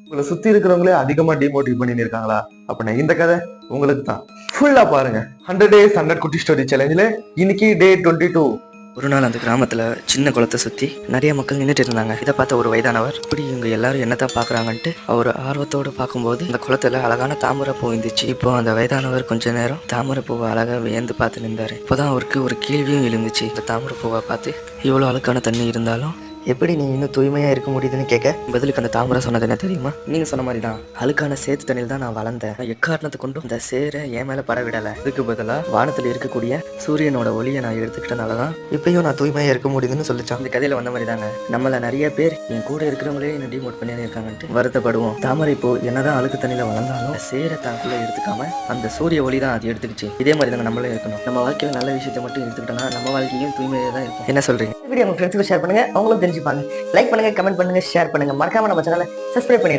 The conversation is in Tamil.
உங்களை சுத்தி இருக்கிறவங்களே அதிகமா டிமோட்டிவ் பண்ணி இருக்காங்களா? அப்படின்னா இந்த கதை உங்களுக்கு தான். ஃபுல்லா பாருங்க. 100 days 100 குட்டி ஸ்டோரி சேலஞ்சில் இன்னைக்கு டே 22. ஒரு நாள் அந்த கிராமத்தில் சின்ன குளத்தை சுற்றி நிறைய மக்கள் நின்றுட்டு இருந்தாங்க. இதை பார்த்த ஒரு வயதானவர், இப்படி இவங்க எல்லாரும் என்னதான் பார்க்குறாங்கன்ட்டு அவர் ஆர்வத்தோடு பார்க்கும்போது அந்த குளத்துல அழகான தாமரை பூ இருந்துச்சு. இப்போ அந்த வயதானவர் கொஞ்ச நேரம் தாமரை பூவை அழகாக வியந்து பார்த்து நின்றாரு. இப்போதான் அவருக்கு ஒரு கேள்வியும் எழுந்துச்சு. இந்த தாமரை பூவை பார்த்து, இவ்வளோ அழுக்கான தண்ணி இருந்தாலும் எப்படி நீ இன்னும் தூய்மையாக இருக்க முடியுதுன்னு கேட்க, பதிலுக்கு அந்த தாமரை சொன்னது என்ன தெரியுமா? நீங்கள் சொன்ன மாதிரி தான், அழுக்கான சேத்து தண்ணியில் தான் நான் வளர்ந்தேன். நான் எக்காரணத்தை கொண்டும் இந்த சேரை என் மேலே பட விடலை. இதுக்கு பதிலாக வானத்தில் இருக்கக்கூடிய சூரியனோட ஒளியை நான் எடுத்துக்கிட்டனால தான் இப்பயும் நான் தூய்மையாக இருக்க முடியுதுன்னு சொல்லிச்சான். இந்த கதையில் வந்த மாதிரி தாங்க, நம்மள நிறைய பேர் என் கூட இருக்கிறவங்களே என்ன டிமோட் பண்ணி இருக்காங்கன்ட்டு வருத்தப்படுவோம். தாமரை பூ என்னதான் அழுக்கு தண்ணியில் வளர்ந்தாலும் சேரை தாக்குள்ள எடுத்துக்காம அந்த சூரிய ஒளி தான் அது எடுத்துக்கிச்சு. இதே மாதிரி தாங்க நம்மளே இருக்கணும். நம்ம வாழ்க்கையில் நல்ல விஷயத்தை மட்டும் எடுத்துக்கிட்டோம்னா நம்ம வாழ்க்கையும் தூய்மையாக தான் இருக்கும். என்ன சொல்றீங்க? வீடியோ உங்க ஃப்ரெண்ட்ஸுக்கு ஷேர் பண்ணுங்க, அவங்களும் தெரிஞ்சுப்பாங்க. லைக் பண்ணுங்க, கமெண்ட் பண்ணுங்க, ஷேர் பண்ணுங்க. மறக்காம நம்ம சேனலை சப்ஸ்கிரைப் பண்ணிடுங்க.